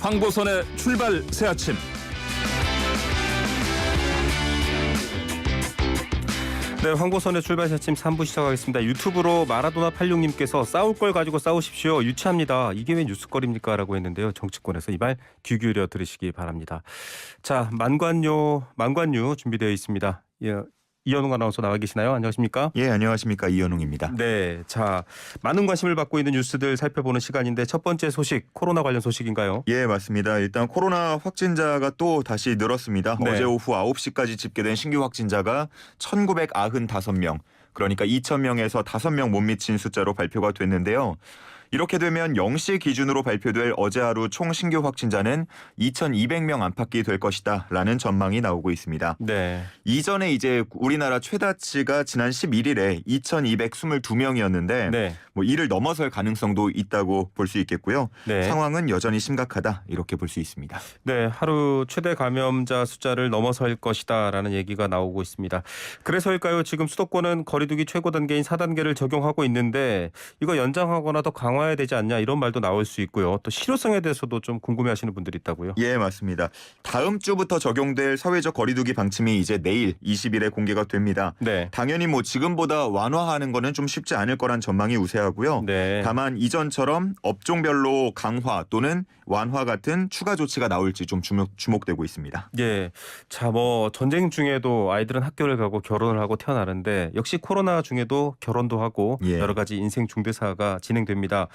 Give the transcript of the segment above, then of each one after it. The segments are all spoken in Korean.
황보선의 출발 새 아침. 네, 황보선의 출발 새 아침 3부 시작하겠습니다. 유튜브로 마라도나 86님께서 싸울 걸 가지고 싸우십시오. 유치합니다. 이게 왜 뉴스거리입니까? 라고 했는데요. 정치권에서 이 말 귀 기울여 들으시기 바랍니다. 자, 만관유 준비되어 있습니다. 예, 이현웅 아나운서 나와 계시나요? 안녕하십니까? 예, 안녕하십니까. 이현웅입니다. 네, 자, 많은 관심을 받고 있는 뉴스들 살펴보는 시간인데 첫 번째 소식, 코로나 관련 소식인가요? 예, 맞습니다. 일단 코로나 확진자가 또 다시 늘었습니다. 네. 어제 오후 9시까지 집계된 신규 확진자가 1995명, 그러니까 2,000명에서 5명 못 미친 숫자로 발표가 됐는데요. 이렇게 되면 0시 기준으로 발표될 어제 하루 총 신규 확진자는 2,200명 안팎이 될 것이다 라는 전망이 나오고 있습니다. 네. 이전에 이제 우리나라 최다치가 지난 11일에 2,222명이었는데 네. 뭐 이를 넘어설 가능성도 있다고 볼 수 있겠고요. 네. 상황은 여전히 심각하다 이렇게 볼 수 있습니다. 네, 하루 최대 감염자 숫자를 넘어설 것이다라는 얘기가 나오고 있습니다. 그래서일까요? 지금 수도권은 거리두기 최고 단계인 4단계를 적용하고 있는데 이거 연장하거나 더 강화해야 되지 않냐 이런 말도 나올 수 있고요. 또 실효성에 대해서도 좀 궁금해하시는 분들이 있다고요. 예, 맞습니다. 다음 주부터 적용될 사회적 거리두기 방침이 이제 내일 20일에 공개가 됩니다. 네. 당연히 뭐 지금보다 완화하는 거는 좀 쉽지 않을 거란 전망이 우세하고요. 네. 다만 이전처럼 업종별로 강화 또는 완화 같은 추가 조치가 나올지 좀 주목되고 있습니다. 예. 자, 뭐 전쟁 중에도 아이들은 학교를 가고 결혼을 하고 태어나는데 역시 코로나 중에도 결혼도 하고 예. 여러 가지 인생 중대사가 진행됩니다.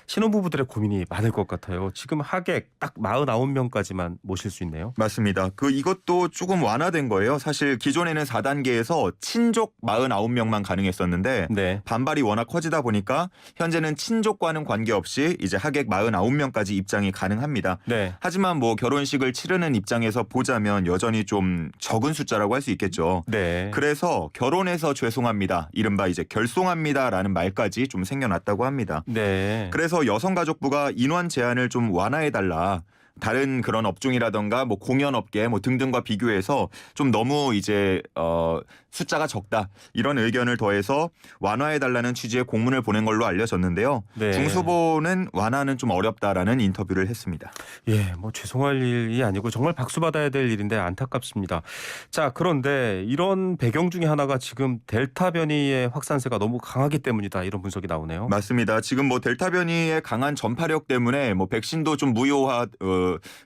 신혼부부들의 고민이 많을 것 같아요. 지금 하객 딱 49명까지만 모실 수 있네요. 맞습니다. 이것도 조금 완화된 거예요. 사실 기존에는 4단계에서 친족 49명만 가능했었는데 네. 반발이 워낙 커지다 보니까 현재는 친족과는 관계없이 이제 하객 49명까지 입장이 가능합니다. 네. 하지만 뭐 결혼식을 치르는 입장에서 보자면 여전히 좀 적은 숫자라고 할 수 있겠죠. 네. 그래서 결혼해서 죄송합니다. 이른바 이제 결송합니다라는 말까지 좀 생겨났다고 합니다. 네. 그래서 여성가족부가 인원 제한을 좀 완화해달라. 다른 그런 업종이라던가 뭐 공연업계 뭐 등등과 비교해서 좀 너무 이제 숫자가 적다 이런 의견을 더해서 완화해달라는 취지의 공문을 보낸 걸로 알려졌는데요. 네. 중수부는 완화는 좀 어렵다라는 인터뷰를 했습니다. 예, 뭐 죄송할 일이 아니고 정말 박수 받아야 될 일인데 안타깝습니다. 자, 그런데 이런 배경 중에 하나가 지금 델타 변이의 확산세가 너무 강하기 때문이다 이런 분석이 나오네요. 맞습니다. 지금 뭐 델타 변이의 강한 전파력 때문에 뭐 백신도 좀 무효화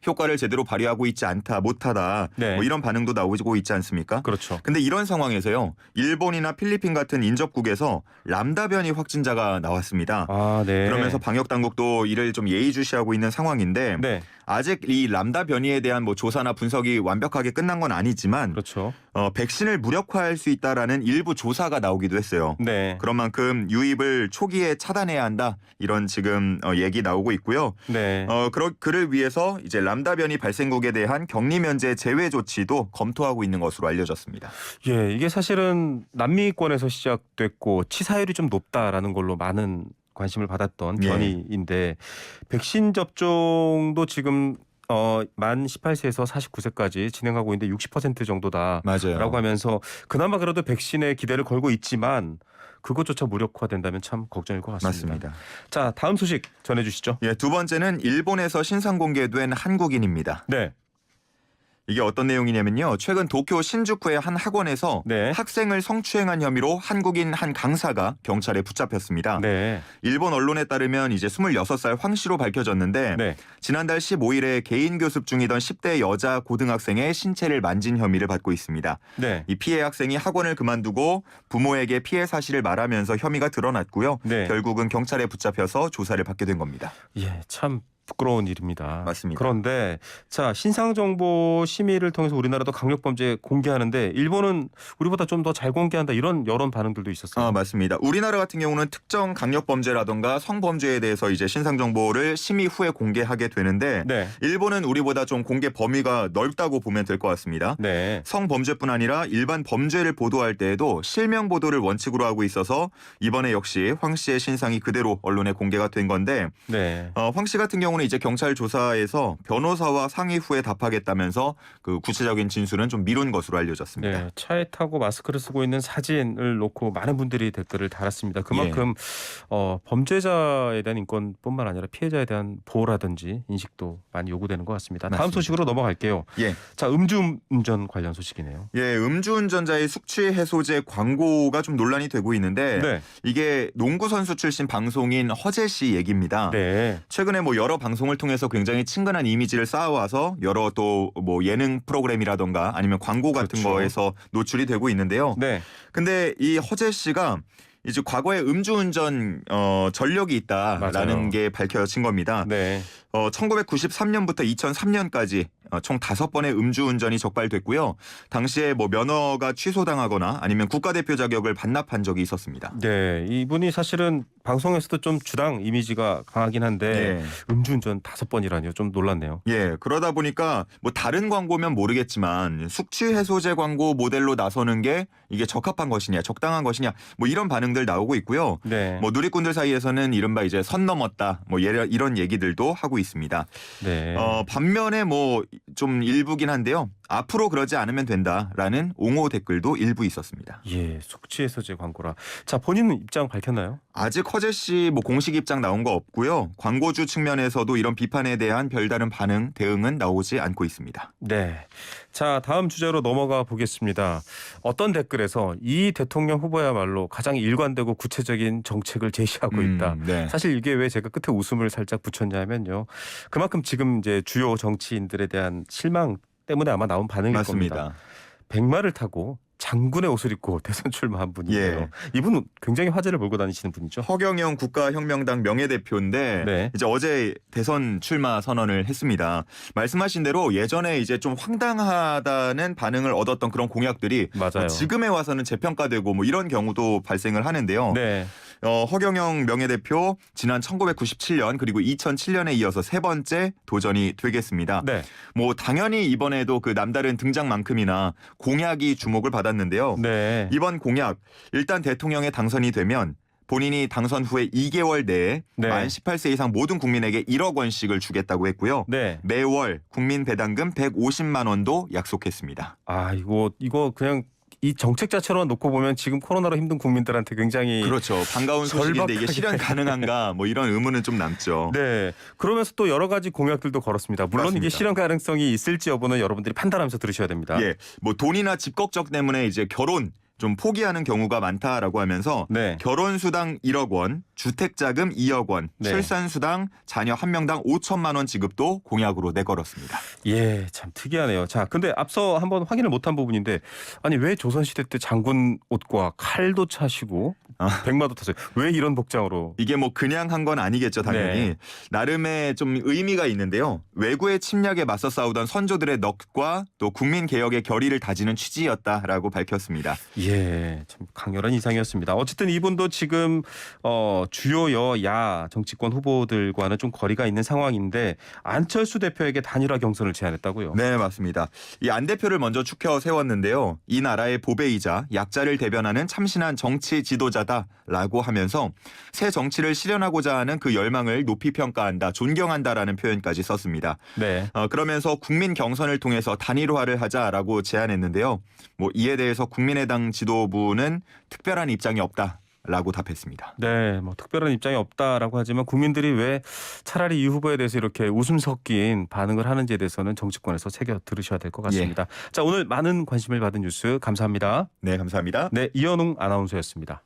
효과를 제대로 발휘하고 있지 않다, 못하다 네. 뭐 이런 반응도 나오고 있지 않습니까? 그렇죠. 근데 이런 상황에서요. 일본이나 필리핀 같은 인접국에서 람다 변이 확진자가 나왔습니다. 아, 네. 그러면서 방역 당국도 이를 좀 예의주시하고 있는 상황인데 네. 아직 이 람다 변이에 대한 뭐 조사나 분석이 완벽하게 끝난 건 아니지만 그렇죠. 백신을 무력화할 수 있다라는 일부 조사가 나오기도 했어요. 네. 그런 만큼 유입을 초기에 차단해야 한다 이런 지금 얘기 나오고 있고요. 네. 그를 위해서 이제 람다 변이 발생국에 대한 격리 면제 제외 조치도 검토하고 있는 것으로 알려졌습니다. 예, 이게 사실은 남미권에서 시작됐고 치사율이 좀 높다라는 걸로 많은 관심을 받았던 예. 변이인데 백신 접종도 지금 만 18세에서 49세까지 진행하고 있는데 60% 정도다라고 맞아요. 하면서 그나마 그래도 백신에 기대를 걸고 있지만 그것조차 무력화된다면 참 걱정일 것 같습니다. 맞습니다. 자, 다음 소식 전해주시죠. 예, 두 번째는 일본에서 신상 공개된 한국인입니다. 네. 이게 어떤 내용이냐면요. 최근 도쿄 신주쿠의 한 학원에서 네. 학생을 성추행한 혐의로 한국인 한 강사가 경찰에 붙잡혔습니다. 네. 일본 언론에 따르면 이제 26살 황 씨로 밝혀졌는데 네. 지난달 15일에 개인 교습 중이던 10대 여자 고등학생의 신체를 만진 혐의를 받고 있습니다. 네. 이 피해 학생이 학원을 그만두고 부모에게 피해 사실을 말하면서 혐의가 드러났고요. 네. 결국은 경찰에 붙잡혀서 조사를 받게 된 겁니다. 예, 참 부끄러운 일입니다. 맞습니다. 그런데 자, 신상정보 심의를 통해서 우리나라도 강력범죄 공개하는데 일본은 우리보다 좀 더 잘 공개한다 이런 여론 반응들도 있었어요. 맞습니다. 우리나라 같은 경우는 특정 강력범죄라던가 성범죄에 대해서 이제 신상정보를 심의 후에 공개하게 되는데 네. 일본은 우리보다 좀 공개 범위가 넓다고 보면 될 것 같습니다. 네. 성범죄뿐 아니라 일반 범죄를 보도할 때에도 실명 보도를 원칙으로 하고 있어서 이번에 역시 황 씨의 신상이 그대로 언론에 공개가 된 건데 네. 황 씨 같은 경우는 경우는 이제 경찰 조사에서 변호사와 상의 후에 답하겠다면서 그 구체적인 진술은 좀 미룬 것으로 알려졌습니다. 네, 차에 타고 마스크를 쓰고 있는 사진을 놓고 많은 분들이 댓글을 달았습니다. 그만큼 범죄자에 대한 인권뿐만 아니라 피해자에 대한 보호라든지 인식도 많이 요구되는 것 같습니다. 다음 맞습니다. 소식으로 넘어갈게요. 예. 자, 음주운전 관련 소식이네요. 예, 음주운전자의 숙취 해소제 광고가 좀 논란이 되고 있는데 네. 이게 농구 선수 출신 방송인 허재 씨 얘기입니다. 네. 최근에 뭐 여러 방송을 통해서 굉장히 친근한 이미지를 쌓아와서 여러 또 뭐 예능 프로그램이라던가 아니면 광고 같은 그렇죠. 거에서 노출이 되고 있는데요. 네. 근데 이 허재 씨가 이제 과거에 음주운전 전력이 있다라는 맞아요. 게 밝혀진 겁니다. 네. 1993년부터 2003년까지 총 5번의 음주운전이 적발됐고요. 당시에 뭐 면허가 취소당하거나 아니면 국가대표 자격을 반납한 적이 있었습니다. 네. 이분이 사실은 방송에서도 좀 주당 이미지가 강하긴 한데 음주운전 5번이라니요. 좀 놀랐네요. 예, 그러다 보니까 뭐 다른 광고면 모르겠지만 숙취 해소제 광고 모델로 나서는 게 이게 적합한 것이냐, 적당한 것이냐, 뭐 이런 반응들 나오고 있고요. 네. 뭐 누리꾼들 사이에서는 이른바 이제 선 넘었다, 뭐 이런 얘기들도 하고 있습니다. 네. 반면에 뭐 좀 일부긴 한데요. 앞으로 그러지 않으면 된다라는 옹호 댓글도 일부 있었습니다. 예, 숙취해소제 광고라. 자, 본인은 입장 밝혔나요? 아직 허재 씨 뭐 공식 입장 나온 거 없고요. 광고주 측면에서도 이런 비판에 대한 별다른 대응은 나오지 않고 있습니다. 네. 자, 다음 주제로 넘어가 보겠습니다. 어떤 댓글에서 이 대통령 후보야말로 가장 일관되고 구체적인 정책을 제시하고 있다. 네. 사실 이게 왜 제가 끝에 웃음을 살짝 붙였냐면요. 그만큼 지금 이제 주요 정치인들에 대한 실망 때문에 아마 나온 반응일 겁니다. 맞습니다. 백마를 타고 장군의 옷을 입고 대선 출마한 분이에요. 예. 이분은 굉장히 화제를 몰고 다니시는 분이죠. 허경영 국가혁명당 명예대표인데 네. 이제 어제 대선 출마 선언을 했습니다. 말씀하신 대로 예전에 이제 좀 황당하다는 반응을 얻었던 그런 공약들이 맞아요. 지금에 와서는 재평가되고 뭐 이런 경우도 발생을 하는데요. 네. 허경영 명예대표 지난 1997년 그리고 2007년에 이어서 세 번째 도전이 되겠습니다. 네. 뭐 당연히 이번에도 그 남다른 등장만큼이나 공약이 주목을 받았는데요. 네. 이번 공약 일단 대통령에 당선이 되면 본인이 당선 후에 2개월 내에 네. 만 18세 이상 모든 국민에게 1억 원씩을 주겠다고 했고요. 네. 매월 국민 배당금 150만 원도 약속했습니다. 아, 이거 그냥 이 정책 자체로만 놓고 보면 지금 코로나로 힘든 국민들한테 굉장히 그렇죠. 반가운 소식인데 이게 절박하게. 실현 가능한가 뭐 이런 의문은 좀 남죠. 네. 그러면서 또 여러 가지 공약들도 걸었습니다. 물론 이게 맞습니다. 실현 가능성이 있을지 여부는 여러분들이 판단하면서 들으셔야 됩니다. 예, 뭐 돈이나 집 걱정 때문에 이제 결혼 좀 포기하는 경우가 많다라고 하면서 네. 결혼 수당 1억 원, 주택 자금 2억 원, 네. 출산 수당 자녀 한 명당 5천만 원 지급도 공약으로 내걸었습니다. 예, 참 특이하네요. 자, 근데 앞서 한번 확인을 못한 부분인데 아니 왜 조선시대 때 장군 옷과 칼도 차시고 백마도 타세요? 왜 이런 복장으로? 이게 뭐 그냥 한 건 아니겠죠, 당연히. 네. 나름의 좀 의미가 있는데요. 외구의 침략에 맞서 싸우던 선조들의 넋과 또 국민 개혁의 결의를 다지는 취지였다라고 밝혔습니다. 예, 참 강렬한 인상이었습니다. 어쨌든 이분도 지금 주요 여야 정치권 후보들과는 좀 거리가 있는 상황인데 안철수 대표에게 단일화 경선을 제안했다고요. 네, 맞습니다. 이 안 대표를 먼저 추켜 세웠는데요. 이 나라의 보배이자 약자를 대변하는 참신한 정치 지도자다라고 하면서 새 정치를 실현하고자 하는 그 열망을 높이 평가한다, 존경한다라는 표현까지 썼습니다. 네. 그러면서 국민 경선을 통해서 단일화를 하자라고 제안했는데요. 뭐 이에 대해서 국민의당 지도부는 특별한 입장이 없다라고 답했습니다. 네, 뭐 특별한 입장이 없다라고 하지만 국민들이 왜 차라리 이 후보에 대해서 이렇게 웃음 섞인 반응을 하는지에 대해서는 정치권에서 새겨 들으셔야 될 것 같습니다. 자, 오늘 많은 관심을 받은 뉴스 감사합니다. 네, 감사합니다. 네, 이현웅 아나운서였습니다.